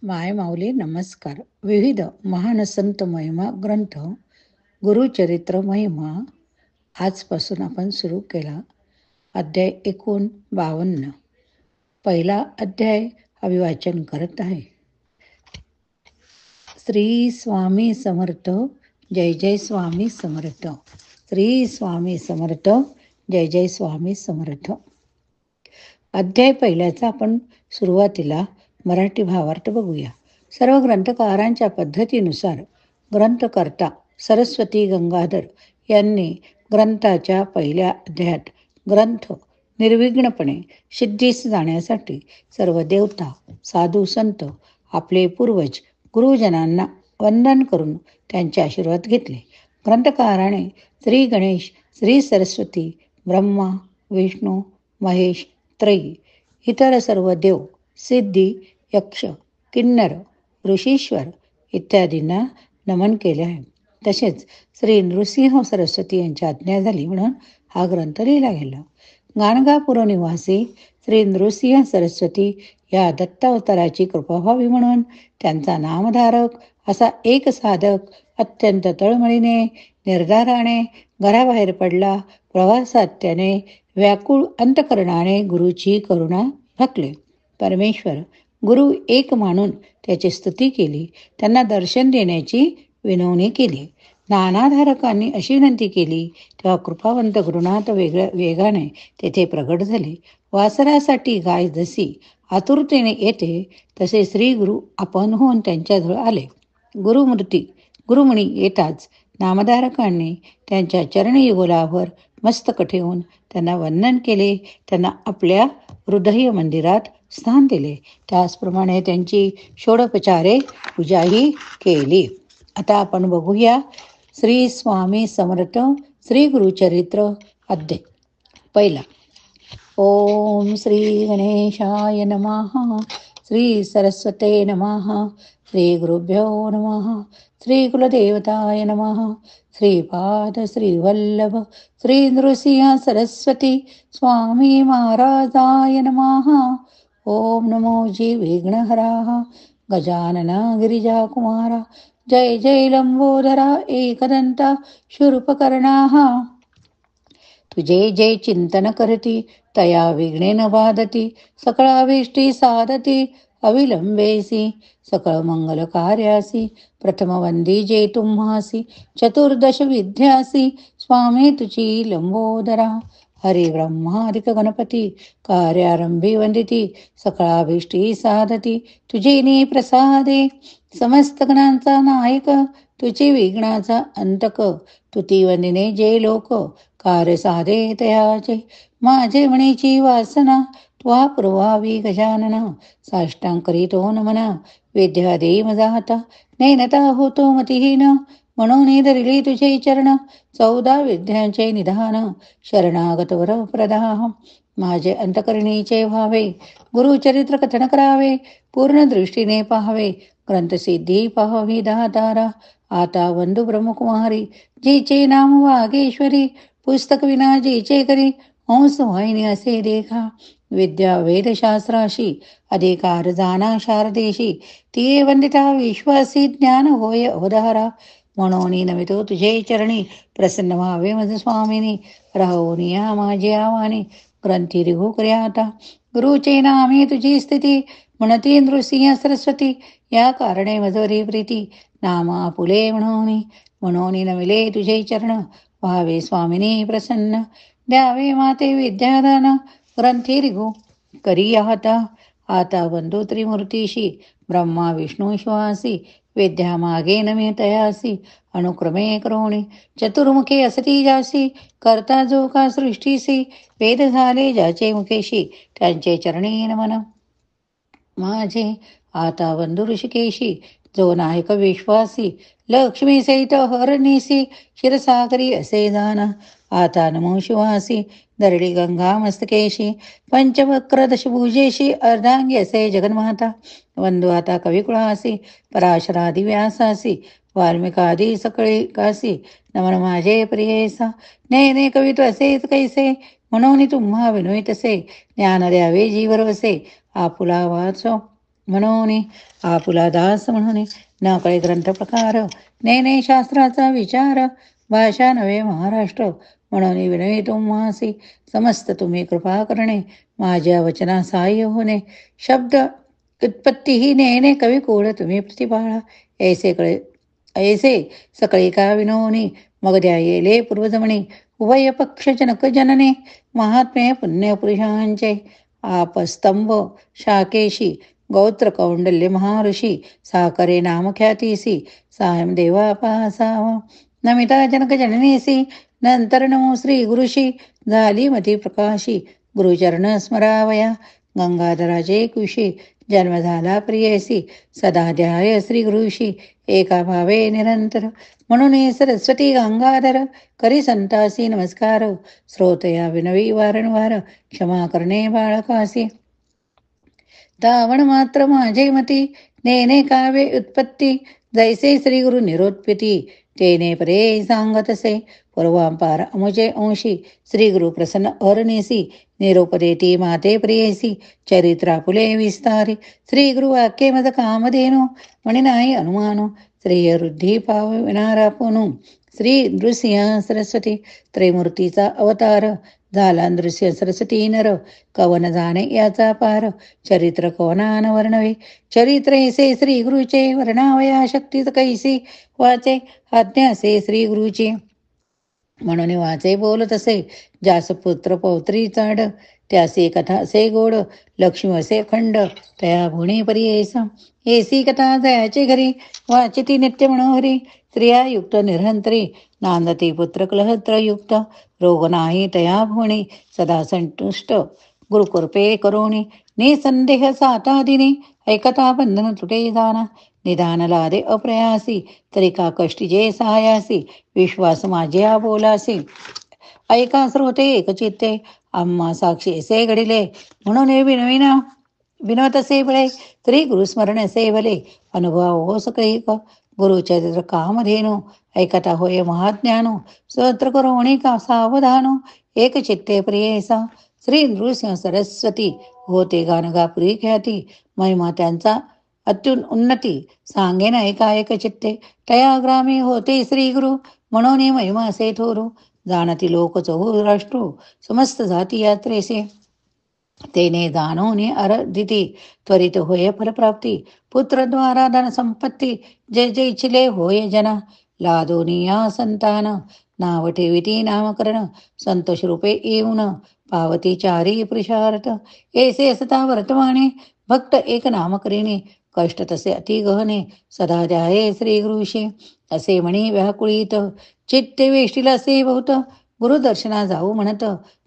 माय माऊली नमस्कार. विविध महान संत महिमा ग्रंथ गुरुचरित्र महिमा आजपासून आपण सुरू केला. अध्याय एकूण 52. पहिला अध्याय अभिवाचन करत आहे. श्री स्वामी समर्थ. जय जय स्वामी समर्थ. श्री स्वामी समर्थ. जय जय स्वामी समर्थ. अध्याय पहिल्याचा आपण सुरुवातीला मराठी भावार्थ बघूया. सर्व ग्रंथकारांच्या पद्धतीनुसार ग्रंथकर्ता सरस्वती गंगाधर यांनी ग्रंथाच्या पहिल्या अध्यायात ग्रंथ निर्विघ्नपणे सिद्धीस जाण्यासाठी सर्व देवता, साधू, संत, आपले पूर्वज, गुरुजनांना वंदन करून त्यांचे आशीर्वाद घेतले. ग्रंथकाराने श्री गणेश, श्री सरस्वती, ब्रह्मा, विष्णू, महेश, त्रयी, इतर सर्व देव, सिद्धी, यक्ष, किन्नर, ऋषीश्वर इत्यादींना नमन केले आहे. तसेच श्री नृसिंह सरस्वती यांची आज्ञा झाली म्हणून हा ग्रंथ लिहिला गेला. गाणगापूर निवासी श्री नृसिंह सरस्वती या दत्तावताराची कृपा व्हावी म्हणून त्यांचा नामधारक असा एक साधक अत्यंत तळमळीने, निर्धाराने घराबाहेर पडला. प्रवासात त्याने व्याकुळ अंतकरणाने गुरुची करुणा भाकले. परमेश्वर गुरु एक मानून त्याची स्तुती केली. त्यांना दर्शन देण्याची विनवणी केली. नानाधारकांनी अशी विनंती केली तेव्हा कृपावंत गुरुनाथ वेगाने तेथे प्रगट झाले. वासरासाठी गाय जशी आतुरतेने येते तसे श्री गुरु आपण होऊन त्यांच्याजवळ आले. गुरुमुनी येताच नामधारकांनी त्यांच्या चरणयुगलावर मस्तक ठेवून त्यांना वंदन केले. त्यांना आपल्या हृदय मंदिरात स्थान दिले. त्याचप्रमाणे त्यांची षोडोपचारे पूजाही केली. आता आपण बघूया श्री स्वामी समर्थ श्री गुरुचरित्र अध्याय पहिला. ओम श्री गणेशाय नमः. श्री सरस्वते नमः. श्री गुरुभ्यो नमः. श्री कुलदेवताय नमः. श्रीपाद श्रीवल्लभ श्री नृसिंह सरस्वती स्वामी महाराजाय नमः. ओम नमो जी विघ्नहरा गजानना गिरिजाकुमारा. जय जय लंबोदरा एकदंता शूर्पकर्णा. तुझे जे चिंतन करती तया विघ्ने न बाधती. सकळाभीष्टी साधती अविलंबेसी. सकळ मंगल कार्यासी प्रथम वंदी जे तुम्हासी. चतुर्दश विद्यासी स्वामी तुझी लंबोदरा. हरि ब्रह्मादिक गणपती कार्यारंभी वंदिती. सकळाभीष्टी साधती तुझे प्रसादे. समस्त गणांचा नायक तुझी विघ्नाचा अंतक. तुती वंदिने जे लोक कार्य साधे तयाचे. माझे म्हणीची वासना त्वा पुरवावी गजानना. साष्टांग करीतो नमना विद्या दे मजाता. नैनता होतो मतिहीन म्हणून धरिली तुझे चरण. 14 विद्यांचे निधान शरणागत वर प्रदाह. माझे अंतकरणीचे व्हावे. गुरुचरित्र कथन करावे. पूर्ण दृष्टीने पाहावे. ग्रंथसिद्धी पाहावी दातारा. आता वंदू ब्रह्मकुमारी जिचे नाम वागेश्वरी. पुस्तक विना जिचे करी हंस वाहिनी असे देखा. विद्या वेदशास्त्राशी अधिकार जाना शारदेशी. ती वंदिता विश्वासी ज्ञान होय अवधारा. म्हणून नमितो तुझे चरणी प्रसन्न व्हावे मज स्वामिनी. राहून या माझी आवानी ग्रंथी रिघू करे आता. गुरुचे नामे तुझी स्थिती म्हणती नृसिंह सरस्वती. या कारणे मजवरी प्रीती नामा पुले म्हणून नमिले तुझे चरण. व्हावे स्वामिनी प्रसन्न द्यावे माते विद्यादान. ग्रंथी रिघू करी आता बंधू त्रिमूर्तीशी ब्रह्मा विष्णू शिवासी. विद्या मागे नमी तयासी अनुक्रमे करोणी. चतुर्मुखे असती जासी करता जो का सृष्टीसी. वेद झाले ज्याचे मुखेशी त्यांचे चरणी नमन माझे. आता बंधू ऋषिकेशी जो नायक विश्वासी. लक्ष्मी सहित हरणीसी क्षीरसागरी असे जाना. आता नमो शिवासी दरडी गंगा मस्तकेशी. पंचवक्र दशभुजेशी अर्धांगी असे जगन्माता. वंदू आता कविकुळासी पराशरादी व्यासासी. वाल्मिकादी सकळी कासी नमन माझे प्रियेसा. नेने कवित्व असेच कैसे म्हणून तुम्हा विनोईत असे. ज्ञान द्यावे जीवर वसे आपुला वाचो म्हणून आपुला दास म्हणून न कळे ग्रंथ प्रकार, नेने शास्त्राचा विचार, भाषा नव्हे महाराष्ट्र, म्हणून विनवी तुम्हासी समस्त तुम्ही कृपा करणे, माझ्या वचना सहाय्य होणे. शब्द उत्पत्ती ही नेने कवी कोड तुम्ही प्रतिभाळा, ऐसे सकळे का विनोनी, मग द्या येले पूर्वजमणी, उभय पक्ष जनक जनने, महात्मे पुण्यपुरुषांचे, आपस्तंभ शाकेशी, गौत्र कौंडल्य महर्षी, साकरे नामख्यातीसी, सायम देवा पासावा, नमिता जनक जननीसी, नंतर नमो श्री गुरुशी, झाली मती प्रकाशी, गुरुचरण स्मरावया, गंगाधराचे कुशी, जन्म झाला प्रियसी, सदा ध्याय श्री गुरुशी, एका भावे निरंतर, म्हणून सरस्वती गंगाधर, करी संतासी नमस्कार, श्रोतया विनवी वारंवार, क्षमा करणे बाळकासी. दावण मात्र माझे मती, नेने कावे उत्पत्ती, जैसे श्री गुरु निरोत्पत्ती, तेने परे सांगतसे, पूर्वांपार अमुजे अंशी, श्री गुरु प्रसन्न अरनेसी, निरोपदेती माते प्रियसी, चरित्रा फुले विस्तारी, श्री गुरु वाक्ये मज कामधेनो, म्हणे नाही अनुमानो, श्रेय वृद्धी पाव विनारा पुनु, श्री नृसिंह सरस्वती, त्रैमूर्तीचा अवतार, झाला नृसिंह सरस्वती नर, कवन जाणे याचा पार, चरित्र कवनान वर्णवे, चरित्र ऐसे श्री गुरुचे, वर्णावया शक्तीच कैसी वाचे, आज्ञा असे श्री गुरुची, म्हणून वाचे बोलत असे, जास पुत्र पौत्री चाड, त्यासे कथा असे गोड, लक्ष्मी असे खंड, तया भुणी परी ऐसा, ऐसी कथा जयाचे घरी, वाचिती नित्य मनोहरी, स्त्रिया युक्त निरंतरी, नांदती पुत्र कलहत्र युक्त, रोग नाही तया भुणी, सदा संतुष्ट गुरुकृपे करोणी, निसंदेह साता दिनी, ऐकता बंधन तुटे जाना, निदान लादे अप्रयासी, तरी का कष्टी जे सहायासी, विश्वास माझ्या बोलासी, ऐका श्रोते एकचित्ते, आम्हा साक्षी असे घडिले, म्हणून विनविना विनवत असे बळे, तरी गुरुस्मरण असे भले, अनुभव हो सकळीक, गुरुचरित्र कामधेनो, ऐकता होय महाज्ञानो, स्तोत्र करोणी का सावधानो, एक चित्ते प्रियेसा, श्री नृसिंह सरस्वती, होते गानगापुरी ख्याती, महिमा त्यांचा अत्युन उन्नती, सांगेन ऐका एक चित्ते, तया ग्रामी होते श्री गुरु, म्हणून महिमा असे थोरू, जाणती लोक चहू राष्ट्रू, समस्त जाती यात्रेसे, तेने जाणोनी अरदिती, त्वरित होय फलप्राप्ती, पुत्रद्वारा धन संपत्ती, जे जे इच्छिले होय जना, लादोनिया संतान, नाव ठेविती नामकरण, संतोष रूपे येऊन, पावती चारी पुरुषार्थ, ऐसे असता वर्तमाने, भक्त एक नाम करीने, कष्ट तसे अति गहने, सदा द्याये श्री गुरुशी, असे म्हणी व्याकुळीत, चित्ते वेष्टीला असे बहुत, गुरुदर्शना जाऊ म्हणत,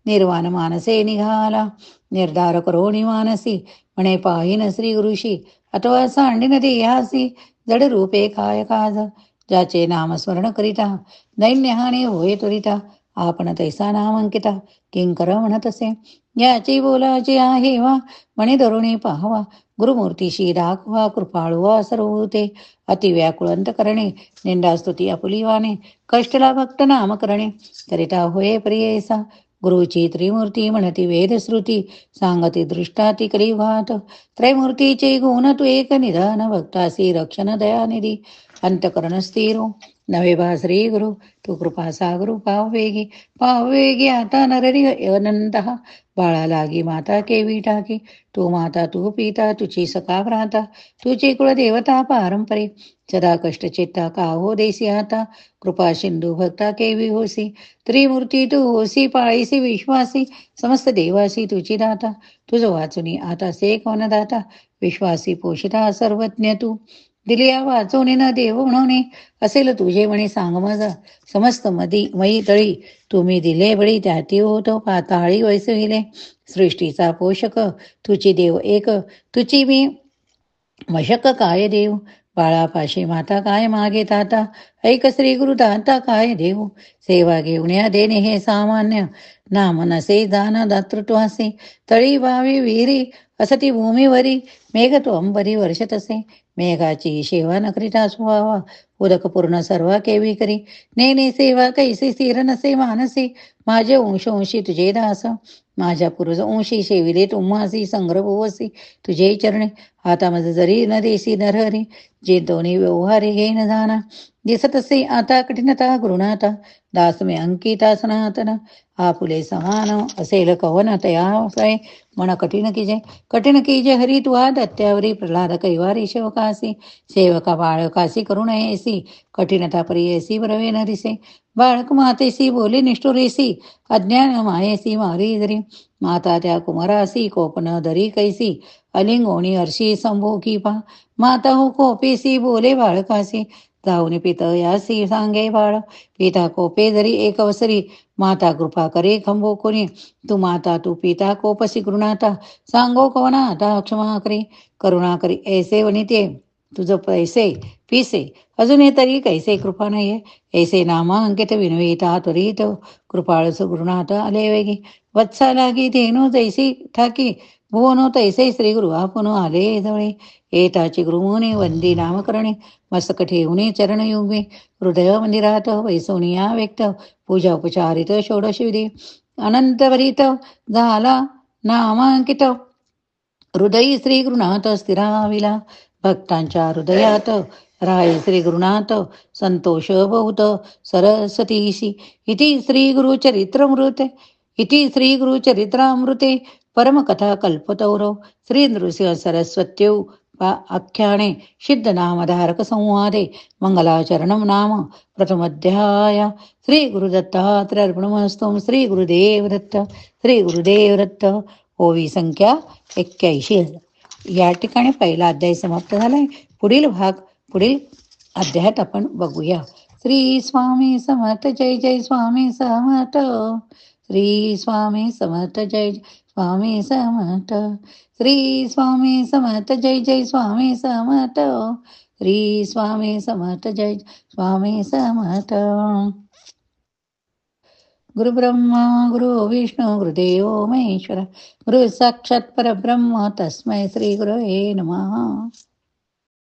निर्वाण मानसे निघाला, निर्धार करोणी मानसी, म्हणे पाहिन श्री गुरुशी, अथवा सांडिन देहासी, जड रूपे काय काज, ज्याचे नामस्मरण करिता, दैन्यहानी होय त्वरिता, आपण तैसा नामांकिता, किंकर म्हणत असे, याची बोलाची आहे वा, म्हणे धरुणी पाहवा, गुरुमूर्तीशी दाखवा, कृपाळुवा सर्वते, अतिव्याकुळंत करणे, निंदास्तुती आपुलीवाने, कष्टला भक्त नाम करणे, करिता होय प्रियेसा, गुरुची त्रिमूर्ती म्हणती वेदश्रुती, सांगती दृष्टाती कलियुगात, त्रैमूर्तीचे गुण तू एक निधान, भक्तासी रक्षण दयानिधी, अंतकरण स्थिरो, नवे बा श्री गुरु, तू कृपा सागरू पाववेगी आता नररी अनंत, बाळा लागी माता केवी टाकी, तू माता तू पिता तुझी सखा भ्राता, तुझी कुळदेवता पारंपरिक, सदा कष्ट चित्ता का हो देसी आता, कृपा सिंधू भक्ता केवी होसी, त्रिमूर्ती तू होसी पाळीसी विश्वासी, समस्त देवासी तुझी दाता, तुझ वाचुनी आता से कोण दाता, विश्वासी पोषिता सर्वज्ञ तू, दिलिया वाचवणे न देव म्हणून, असेल तुझे म्हणे सांग मज, समस्त मई तळी, तुम्ही दिले बळी त्याती होतो पाताळी वैसविले, सृष्टीचा पोषक तुझी देव एक, तुझी मी मशक काय देव, बाळापाशी माता काय मागे ताता, ऐक श्री गुरु दाता काय देऊ, सेवा घेऊन देणे हे सामान्य, नाम नसे दान दातृत्वासे, तळी वावी विहिरी असती भूमीवरी, मेघ तो अंबरी वर्षतसे, मेघाची शेवा न करिता सुहावा, उदक पूर्ण सर्व केवी करी, नेने सेवा कैसे सिर नसे मानसी, माझे अंशी तुझे दास, माझ्या पूर्वज अंशी शेविले तुम्हासी, संग्रह भुवसी तुझे चरणे, आता मज जरी न देसी नरहरी, जे दोन्ही व्यवहारी घेईन जाना, दिसत असे आता कठीणता गृणाता, दास मे अंकिता सनातन, आपुले समान असेल कवन तया मन कठीण कीजे हरी तुहा दत्यावरी, प्रल्हाद कैवारी शिवकासी, सेवका बाळकासी करुणयेसी, कठीणता परियेसी बरवे न दिसे, बाळक मातेसी बोली निष्ठुरेसी, अज्ञान मायेसी मारी जरी, माता त्या कुमारासी कोपन दरी कैसी, अलिंगोणी हर्षी संभोगी पा, माता हो कोपेसी बोले बाळकासी, जाऊन पित यासी सांगे बाळ, पिता कोपे जरी एक वसरी, माता कृपा करे खंबो कोणी, तू माता तू पिता कोपसी गृणाता, सांगो कवना आता क्षमा करी, करुणा करी ऐसे वनिते, तुझ पैसे पिसे अजून तरी कैसे कृपा नाहीये, ऐसे नामांकित विनविता त्वरित, कृपाळ सुगृणात आले वेगी, वत्सा लागी धेनु जैसी ठाकी, भुवनो तैसे श्री गुरु आपण आले जवळे, एताची गुरुमुनी वंदी नामकरणे, मस्तक ठेवणे चरण युगे, हृदय मंदिरात वैसोनिया व्यक्त, पूजा उपचारित षोडश विधी, अनंतभरित झाला नामांकित, हृदयी श्री गुरुनाथ स्थिराविला, भक्तांच्या हृदयात राय श्री गुरुनाथ, संतोष बहुत सरस्वतीशी, इति श्री गुरुचरित्रमृते, इति श्री गुरुचरित्रामृते, परमकथा कल्पतौरव, श्री नृसिंह सरस्वत्यौ आख्याने, सिद्ध नामधारक संवादे, मंगलाचरणम नाम प्रथमोध्याय, श्री गुरुदत्तात्रय अर्पणमस्तु, श्री गुरुदेव दत्त, श्री गुरुदेव दत्त. ओवी संख्या 81. या ठिकाणी पहिला अध्याय समाप्त झालाय. पुढील भाग पुढील अध्यायात आपण बघूया. श्री स्वामी समर्थ. जय जय स्वामी समर्थ. श्री स्वामी समर्थ. जय स्वामी समर्थ. श्री स्वामी समर्थ. जय जय स्वामी समर्थ. श्री स्वामी समर्थ. जय स्वामी समर्थ. गुरु ब्रह्मा गुरु विष्णू गुरुदेव महेश्वर, गुरु साक्षात परब्रह्म, तस्मै श्री गुरवे नमः.